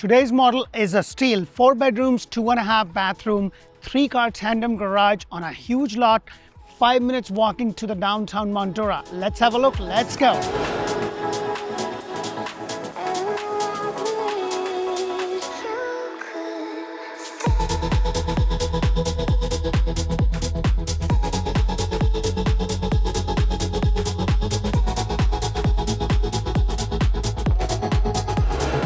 Today's model is a steal, 4 bedrooms, 2.5 bathroom, 3-car tandem garage on a huge lot, 5 minutes walking to the downtown Mount Dora. Let's have a look, let's go.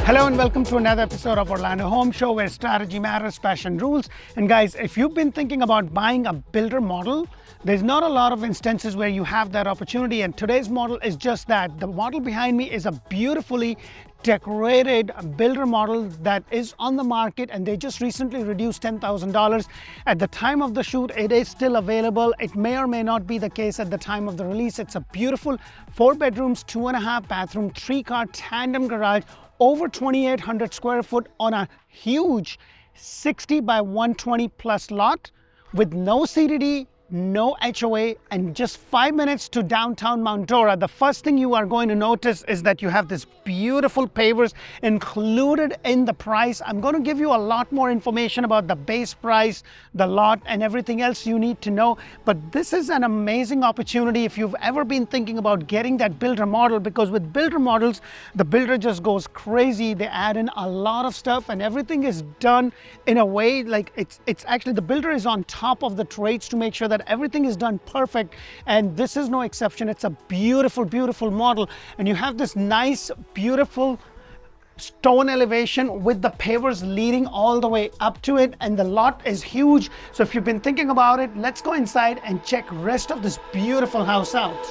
Hello and welcome to another episode of Orlando Home Show, where strategy matters, passion rules. And guys, if you've been thinking about buying a builder model, there's not a lot of instances where you have that opportunity, and today's model is just that. The model behind me is a beautifully decorated builder model that is on the market, and they just recently reduced $10,000. At the time of the shoot, it is still available. It may or may not be the case at the time of the release. It's a beautiful 4 bedrooms, 2.5 bathroom, 3-car tandem garage, over 2,800 square foot on a huge 60 by 120 plus lot with no CDD, no HOA, and just 5 minutes to downtown Mount Dora. The first thing you are going to notice is that you have this beautiful pavers included in the price. I'm going to give you a lot more information about the base price, the lot, and everything else you need to know. But this is an amazing opportunity if you've ever been thinking about getting that builder model, because with builder models, the builder just goes crazy. They add in a lot of stuff, and everything is done in a way like it's actually, the builder is on top of the trades to make sure that everything is done perfect, and this is no exception. It's a beautiful, beautiful model, and you have this nice, beautiful stone elevation with the pavers leading all the way up to it, and the lot is huge. So if you've been thinking about it, let's go inside and check rest of this beautiful house out.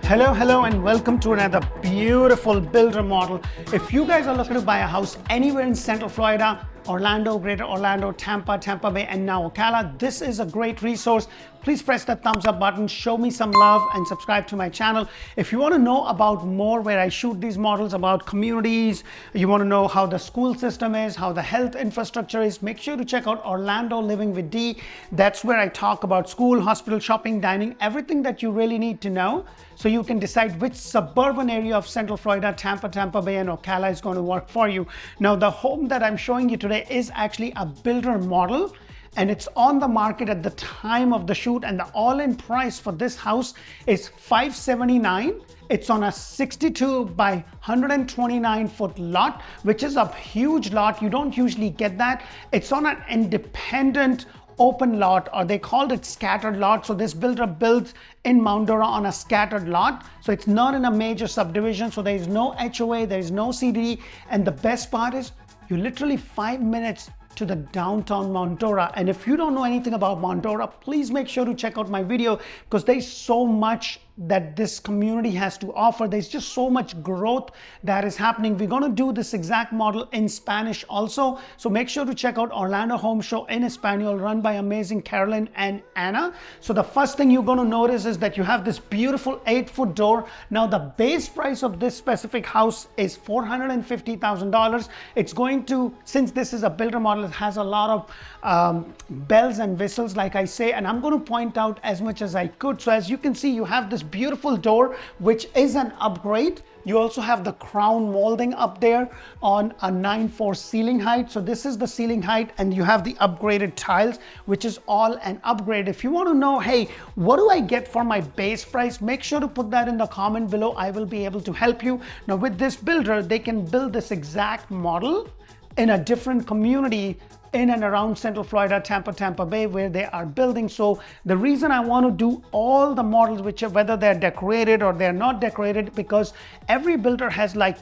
Hello and welcome to another beautiful builder model. If you guys are looking to buy a house anywhere in Central Florida, Orlando, Greater Orlando, Tampa Bay, and now Ocala, this is a great resource. Please press that thumbs up button, show me some love, and subscribe to my channel. If you want to know about more where I shoot these models, about communities, you want to know how the school system is, how the health infrastructure is, make sure to check out Orlando Living with D. That's where I talk about school, hospital, shopping, dining, everything that you really need to know, so you can decide which suburban area of Central Florida, Tampa Bay, and Ocala is going to work for you. Now, the home that I'm showing you today is actually a builder model, and it's on the market at the time of the shoot, and the all-in price for this house is $579. It's on a 62 by 129 foot lot, which is a huge lot. You don't usually get that. It's on an independent open lot, or they called it scattered lot. So this builder builds in Mount Dora on a scattered lot. So it's not in a major subdivision. So there is no HOA, there is no CDD. And the best part is you literally 5 minutes to the downtown Mount Dora. And if you don't know anything about Mount Dora, please make sure to check out my video, because there's so much that this community has to offer. There's just so much growth that is happening. We're going to do this exact model in Spanish also, so make sure to check out Orlando Home Show in Espanol, run by amazing Carolyn and Anna. So the first thing you're going to notice is that you have this beautiful 8-foot door. Now the base price of this specific house is $450,000. It's going to, since this is a builder model, it has a lot of bells and whistles, like I say, and I'm going to point out as much as I could. So as you can see, you have this beautiful door, which is an upgrade. You also have the crown molding up there on a 9'4" ceiling height. So this is the ceiling height, and you have the upgraded tiles, which is all an upgrade. If you want to know, hey, what do I get for my base price, make sure to put that in the comment below. I will be able to help you. Now with this builder, they can build this exact model in a different community in and around Central Florida, Tampa Bay, where they are building. So the reason I want to do all the models, which are, whether they're decorated or they're not decorated, because every builder has like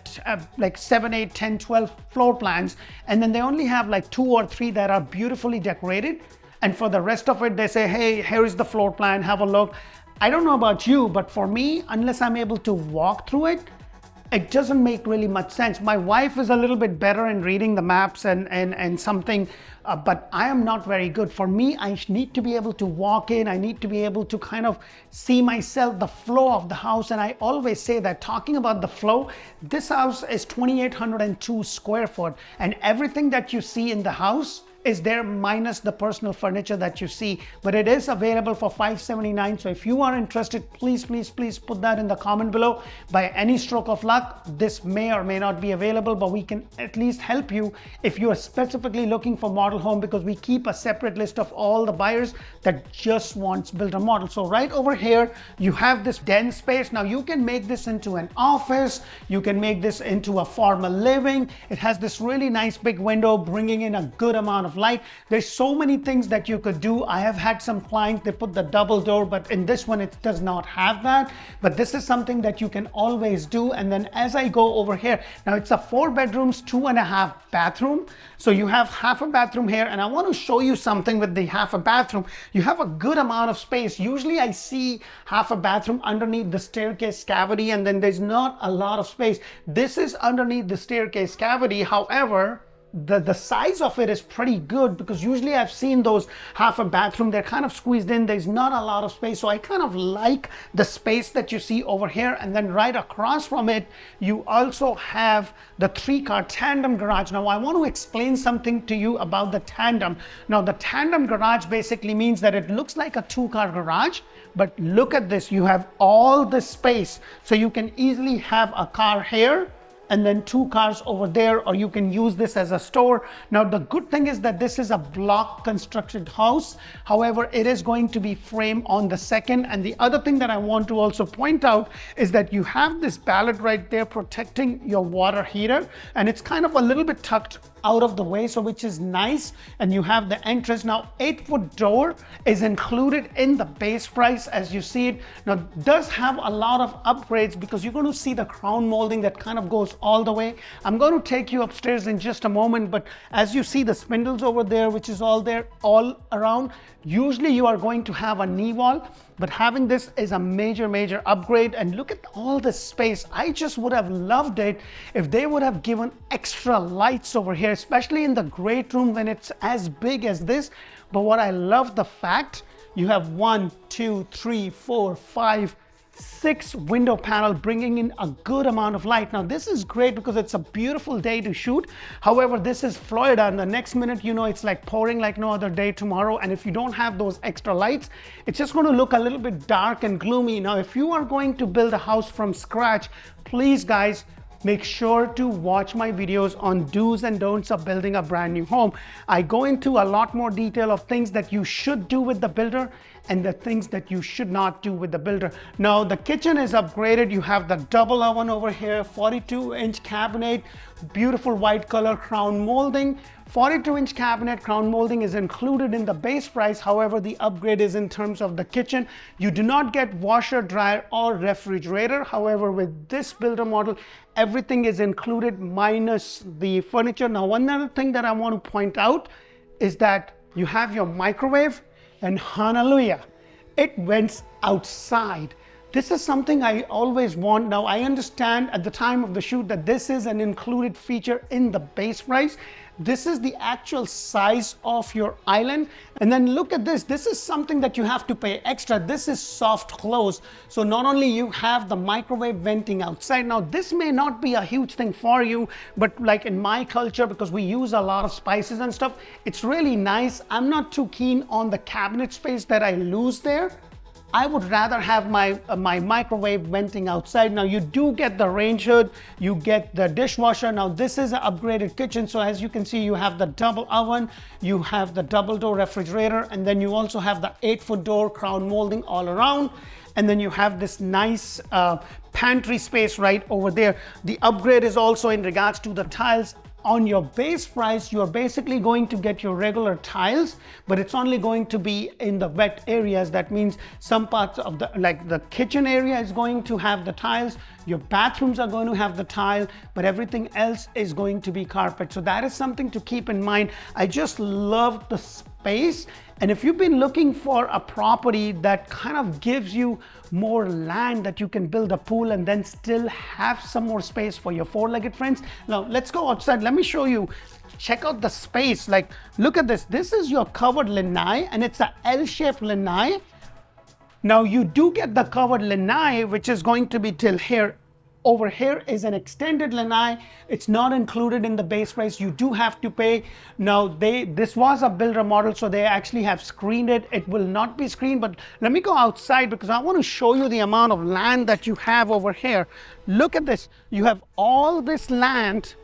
7, 8, 10, 12 floor plans, and then they only have like 2 or 3 that are beautifully decorated. And for the rest of it, they say, hey, here is the floor plan, have a look. I don't know about you, but for me, unless I'm able to walk through it, it doesn't make really much sense. My wife is a little bit better in reading the maps and something, but I am not very good. For me, I need to be able to walk in. I need to be able to kind of see myself, the flow of the house. And I always say that, talking about the flow, this house is 2,802 square foot, and everything that you see in the house is there minus the personal furniture that you see, but it is available for $579. So if you are interested, please put that in the comment below. By any stroke of luck, this may or may not be available, but we can at least help you if you are specifically looking for model home, because we keep a separate list of all the buyers that just wants builder model. So right over here, you have this den space. Now you can make this into an office. You can make this into a formal living. It has this really nice big window, bringing in a good amount of light. There's so many things that you could do. I have had some clients, they put the double door, but in this one it does not have that. But this is something that you can always do. And then as I go over here, now it's a 4 bedrooms, 2.5 bathroom. So you have half a bathroom here, and I want to show you something with the half a bathroom. You have a good amount of space. Usually I see half a bathroom underneath the staircase cavity, and then there's not a lot of space. This is underneath the staircase cavity. However, the size of it is pretty good, because usually I've seen those half a bathroom, they're kind of squeezed in. There's not a lot of space. So I kind of like the space that you see over here. And then right across from it, you also have the 3-car tandem garage. Now I want to explain something to you about the tandem. Now the tandem garage basically means that it looks like a 2-car garage, but look at this. You have all the space. So you can easily have a car here and then 2 cars over there, or you can use this as a store. Now the good thing is that this is a block constructed house. However, it is going to be frame on the second. And the other thing that I want to also point out is that you have this ballad right there protecting your water heater, and it's kind of a little bit tucked out of the way, so which is nice. And you have the entrance. Now 8-foot door is included in the base price, as you see it. Now it does have a lot of upgrades, because you're going to see the crown molding that kind of goes all the way. I'm going to take you upstairs in just a moment, but as you see the spindles over there, which is all there all around, usually you are going to have a knee wall, but having this is a major upgrade. And look at all the space. I just would have loved it if they would have given extra lights over here, especially in the great room when it's as big as this. But what I love, the fact you have 1, 2, 3, 4, 5, 6 window panel, bringing in a good amount of light. Now this is great because it's a beautiful day to shoot. However, this is Florida, and the next minute, you know, it's like pouring like no other day tomorrow. And if you don't have those extra lights, it's just going to look a little bit dark and gloomy. Now if you are going to build a house from scratch, please guys, make sure to watch my videos on do's and don'ts of building a brand new home. I go into a lot more detail of things that you should do with the builder and the things that you should not do with the builder. Now the kitchen is upgraded. You have the double oven over here, 42-inch cabinet, beautiful white color crown molding. 42-inch cabinet crown molding is included in the base price. However, the upgrade is in terms of the kitchen. You do not get washer, dryer, or refrigerator. However, with this builder model, everything is included minus the furniture. Now, one other thing that I want to point out is that you have your microwave, and hallelujah, it went outside. This is something I always want. Now, I understand at the time of the shoot that this is an included feature in the base price. This is the actual size of your island. And then look at this. This is something that you have to pay extra. This is soft close. So not only you have the microwave venting outside. Now this may not be a huge thing for you, but like in my culture, because we use a lot of spices and stuff, it's really nice. I'm not too keen on the cabinet space that I lose there. I would rather have my microwave venting outside. Now you do get the range hood, you get the dishwasher. Now this is an upgraded kitchen. So as you can see, you have the double oven, you have the double door refrigerator, and then you also have the 8-foot door crown molding all around. And then you have this nice pantry space right over there. The upgrade is also in regards to the tiles. On your base price, you're basically going to get your regular tiles, but it's only going to be in the wet areas. That means some parts of the kitchen area is going to have the tiles, your bathrooms are going to have the tile, but everything else is going to be carpet. So that is something to keep in mind. I just love the space. And if you've been looking for a property that kind of gives you more land that you can build a pool and then still have some more space for your four-legged friends. Now let's go outside. Let me show you. Check out the space. Like, look at this. This is your covered lanai, and it's a L-shaped lanai. Now you do get the covered lanai, which is going to be till here. Over here is an extended lanai. It's not included in the base price. You do have to pay. Now this was a builder model, so they actually have screened it. It will not be screened, but let me go outside because I want to show you the amount of land that you have over here. Look at this. You have all this land.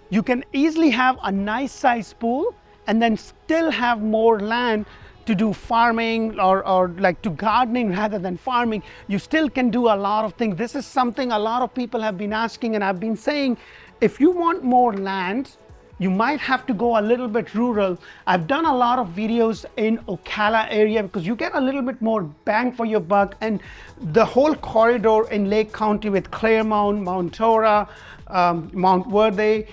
You can easily have a nice sized pool and then still have more land to do farming or like to gardening rather than farming. You still can do a lot of things. This is something a lot of people have been asking, and I've been saying, if you want more land, you might have to go a little bit rural. I've done a lot of videos in Ocala area because you get a little bit more bang for your buck, and the whole corridor in Lake County with Claremont, Mount Dora, Mount Verde,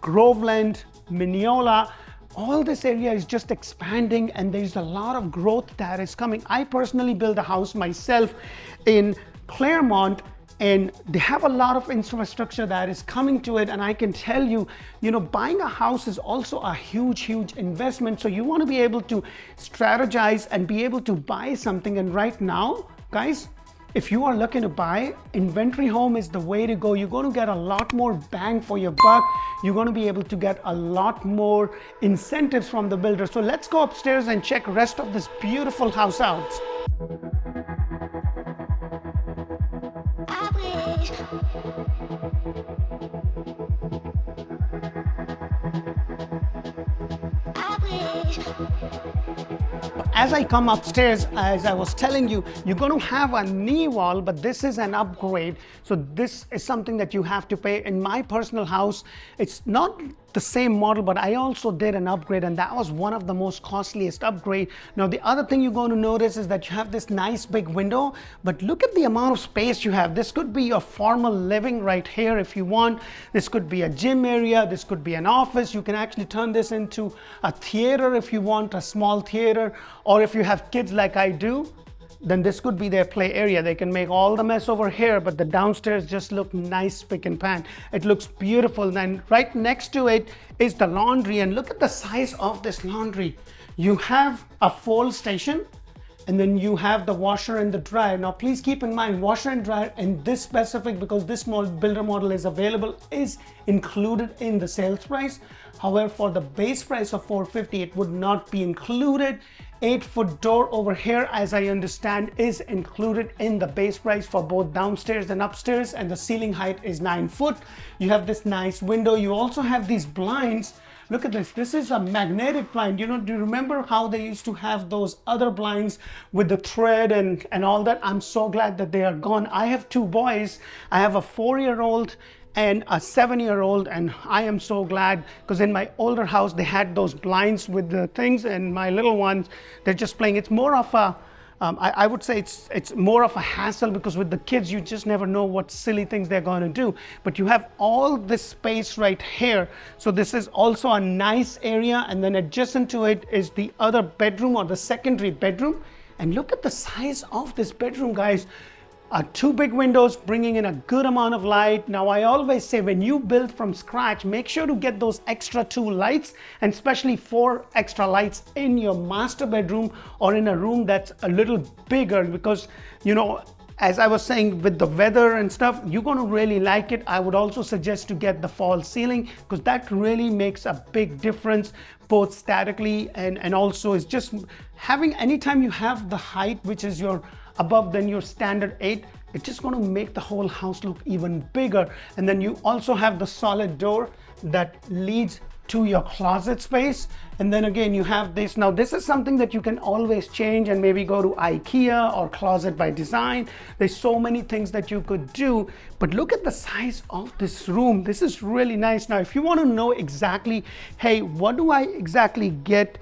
Groveland, Mineola, all this area is just expanding, and there's a lot of growth that is coming. I personally built a house myself in Claremont, and they have a lot of infrastructure that is coming to it. And I can tell you, buying a house is also a huge investment. So you want to be able to strategize and be able to buy something. And right now, guys, if you are looking to buy, inventory home is the way to go. You're going to get a lot more bang for your buck. You're going to be able to get a lot more incentives from the builder. So let's go upstairs and check the rest of this beautiful house out. As I come upstairs, as I was telling you, you're going to have a knee wall, but this is an upgrade. So this is something that you have to pay. In my personal house, it's not the same model, but I also did an upgrade, and that was one of the most costliest upgrade. Now the other thing you're going to notice is that you have this nice big window, but look at the amount of space you have. This could be your formal living right here if you want. This could be a gym area. This could be an office. You can actually turn this into a theater if you want, a small theater, or if you have kids like I do, then this could be their play area. They can make all the mess over here, but the downstairs just look nice, spick and pan. It looks beautiful. And right next to it is the laundry, and look at the size of this laundry. You have a fold station, and then you have the washer and the dryer. Now please keep in mind, washer and dryer in this specific, because this builder model is available, is included in the sales price. However, for the base price of $450, it would not be included. 8-foot door over here, as I understand, is included in the base price for both downstairs and upstairs, and the ceiling height is 9 foot. You have this nice window. You also have these blinds. Look at this. This is a magnetic blind. Do you remember how they used to have those other blinds with the thread and all that? I'm so glad that they are gone. I have two boys. I have a 4-year-old and a 7-year-old, and I am so glad, because in my older house they had those blinds with the things, and my little ones, they're just playing. It's more of a I would say it's more of a hassle, because with the kids you just never know what silly things they're going to do. But you have all this space right here, so this is also a nice area. And then adjacent to it is the other bedroom, or the secondary bedroom. And look at the size of this bedroom, guys. Two big windows bringing in a good amount of light. Now I always say, when you build from scratch, make sure to get those extra 2 lights, and especially 4 extra lights in your master bedroom or in a room that's a little bigger, because as I was saying, with the weather and stuff, you're going to really like it. I would also suggest to get the false ceiling, because that really makes a big difference, both statically and also is just having, anytime you have the height which is your above than your standard 8, it's just going to make the whole house look even bigger. And then you also have the solid door that leads to your closet space. And then again, you have this. Now this is something that you can always change and maybe go to IKEA or Closet by Design. There's so many things that you could do, but look at the size of this room. This is really nice. Now if you want to know exactly, hey, what do I exactly get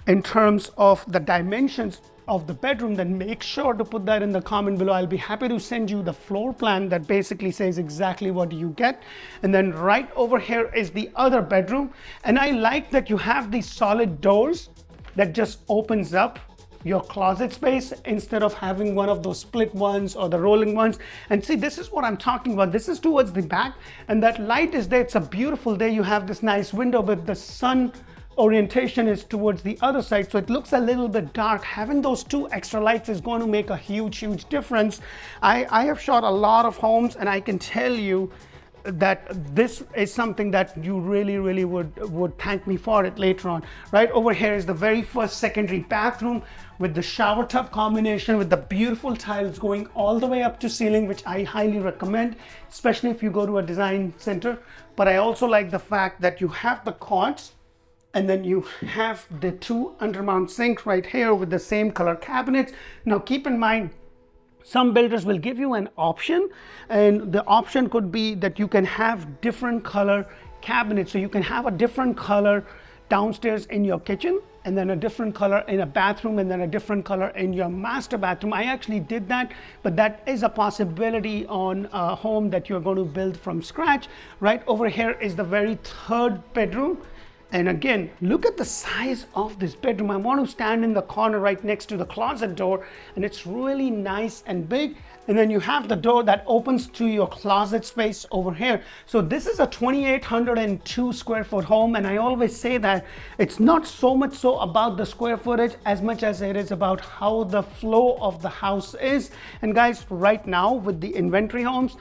in terms of the dimensions of the bedroom, then make sure to put that in the comment below. I'll be happy to send you the floor plan that basically says exactly what you get. And then right over here is the other bedroom. And I like that you have these solid doors that just opens up your closet space instead of having one of those split ones or the rolling ones. And see, this is what I'm talking about. This is towards the back and that light is there. It's a beautiful day. You have this nice window, but the sun orientation is towards the other side, so it looks a little bit dark. Having those two extra lights is going to make a huge difference. I have shot a lot of homes and I can tell you that this is something that you really would thank me for it later on. Right over here is the very first secondary bathroom with the shower tub combination with the beautiful tiles going all the way up to ceiling, which I highly recommend, especially if you go to a design center. But I also like the fact that you have the quartz and then you have the two undermount sinks right here with the same color cabinets. Now keep in mind, some builders will give you an option, and the option could be that you can have different color cabinets. So you can have a different color downstairs in your kitchen, and then a different color in a bathroom, and then a different color in your master bathroom. I actually did that, but that is a possibility on a home that you're going to build from scratch. Right over here is the very third bedroom. And again, look at the size of this bedroom. I want to stand in the corner right next to the closet door, and it's really nice and big. And then you have the door that opens to your closet space over here. So this is a 2,802 square foot home. And I always say that it's not so much so about the square footage as much as it is about how the flow of the house is. And guys, right now with the inventory homes,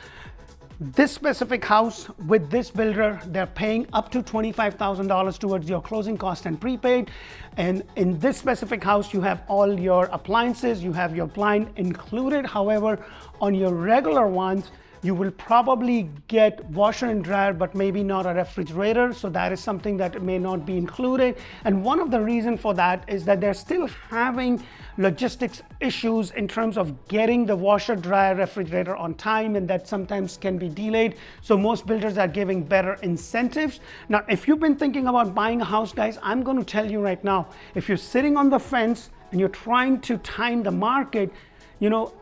this specific house with this builder, they're paying up to $25,000 towards your closing cost and prepaid. And in this specific house, you have all your appliances, you have your blind included. However, on your regular ones, you will probably get washer and dryer, but maybe not a refrigerator. So that is something that may not be included. And one of the reasons for that is that they're still having logistics issues in terms of getting the washer, dryer, refrigerator on time, and that sometimes can be delayed. So most builders are giving better incentives. Now, if you've been thinking about buying a house, guys, I'm going to tell you right now, if you're sitting on the fence and you're trying to time the market, you know,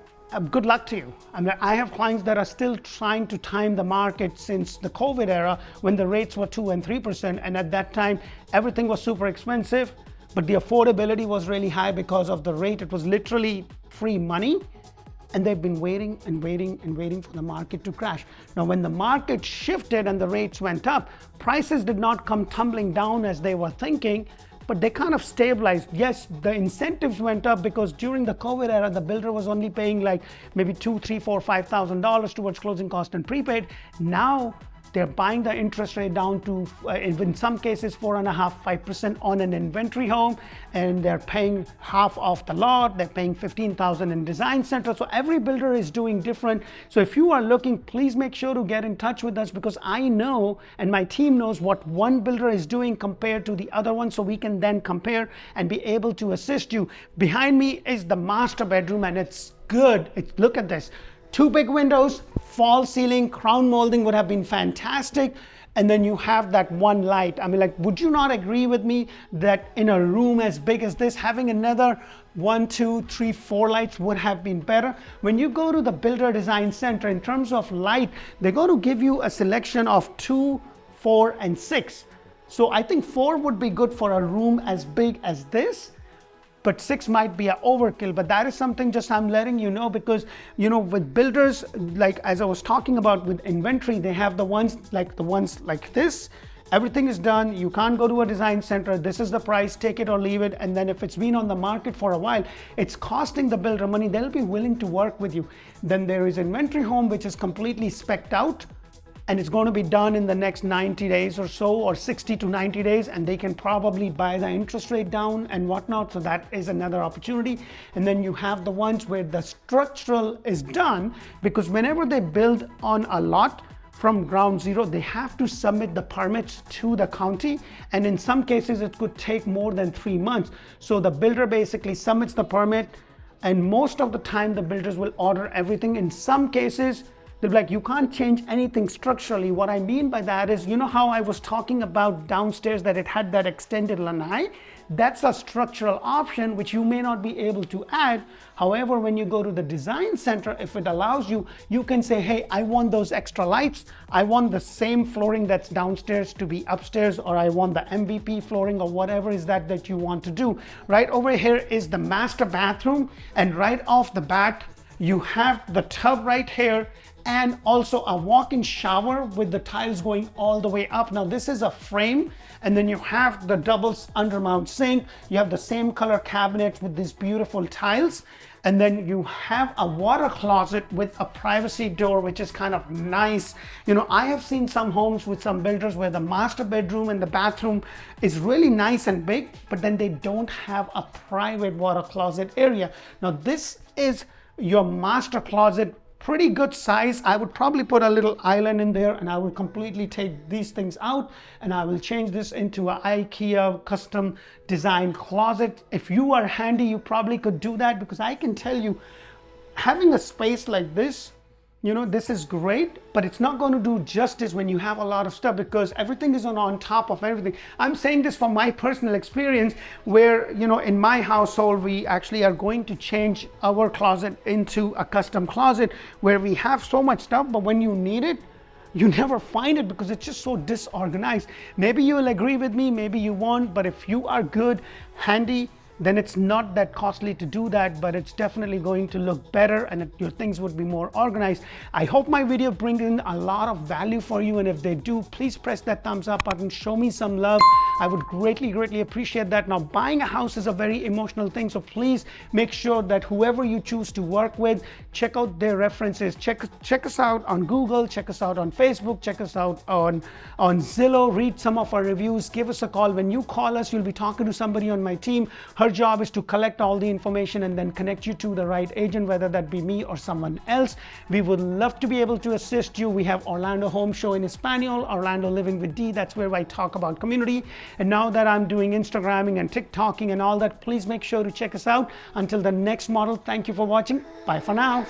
good luck to you. I mean, I have clients that are still trying to time the market since the COVID era when the rates were 2 and 3%. And at that time, everything was super expensive, but the affordability was really high because of the rate. It was literally free money. And they've been waiting and waiting for the market to crash. Now, when the market shifted and the rates went up, prices did not come tumbling down as they were thinking, but they kind of stabilized. Yes, the incentives went up because during the COVID era, the builder was only paying like maybe $2,000, $3,000, $4,000, $5,000 towards closing cost and prepaid. Now they're buying the interest rate down to, in some cases, 4.5%, 5% on an inventory home, and they're paying half off the lot. They're paying $15,000 in design center. So every builder is doing different. So if you are looking, please make sure to get in touch with us, because I know and my team knows what one builder is doing compared to the other one, so we can then compare and be able to assist you. Behind me is the master bedroom, and it's good. Look at this. 2 big windows, false ceiling, crown molding would have been fantastic. And then you have that one light. I mean, like, would you not agree with me that in a room as big as this, having another 1, 2, 3, 4 lights would have been better? When you go to the Builder Design Center, in terms of light, they're going to give you a selection of 2, 4, and 6. So I think 4 would be good for a room as big as this. But 6 might be an overkill, but that is something just I'm letting you know, because, you know, with builders, like as I was talking about with inventory, they have the ones like this. Everything is done. You can't go to a design center. This is the price, take it or leave it. And then if it's been on the market for a while, it's costing the builder money. They'll be willing to work with you. Then there is inventory home, which is completely spec'd out, and it's going to be done in the next 90 days or so, or 60 to 90 days, and they can probably buy the interest rate down and whatnot. So that is another opportunity. And then you have the ones where the structural is done, because whenever they build on a lot from ground zero, they have to submit the permits to the county. And in some cases, it could take more than 3 months. So the builder basically submits the permit, and most of the time the builders will order everything. In some cases, they'll be like, you can't change anything structurally. What I mean by that is, you know how I was talking about downstairs that it had that extended lanai? That's a structural option which you may not be able to add. However, when you go to the design center, if it allows you, you can say, hey, I want those extra lights. I want the same flooring that's downstairs to be upstairs, or I want the MVP flooring, or whatever is that you want to do. Right over here is the master bathroom, and right off the bat, you have the tub right here, and also a walk-in shower with the tiles going all the way up. Now this is a frame, and then you have the double undermount sink. You have the same color cabinets with these beautiful tiles, and then you have a water closet with a privacy door, which is kind of nice. You know, I have seen some homes with some builders where the master bedroom and the bathroom is really nice and big, but then they don't have a private water closet area. Now this is your master closet, pretty good size. I would probably put a little island in there, and I will completely take these things out, and I will change this into an IKEA custom design closet. If you are handy, you probably could do that, because I can tell you, having a space like this, you know, this is great, but it's not going to do justice when you have a lot of stuff, because everything is on top of everything. I'm saying this from my personal experience, where, you know, in my household, we actually are going to change our closet into a custom closet where we have so much stuff, but when you need it, you never find it because it's just so disorganized. Maybe you will agree with me, maybe you won't, but if you are good, handy, then it's not that costly to do that, but it's definitely going to look better, and your things would be more organized. I hope my video brings in a lot of value for you, and if they do, please press that thumbs up button, show me some love. I would greatly appreciate that. Now, buying a house is a very emotional thing, so please make sure that whoever you choose to work with, check out their references. Check us out on Google, check us out on Facebook, check us out on Zillow, read some of our reviews, give us a call. When you call us, you'll be talking to somebody on my team. Her job is to collect all the information and then connect you to the right agent, whether that be me or someone else. We would love to be able to assist you. We have Orlando Home Show in Espanol, Orlando Living with D. That's where I talk about community. And now that I'm doing Instagramming and TikToking and all that, please make sure to check us out. Until the next model, thank you for watching. Bye for now.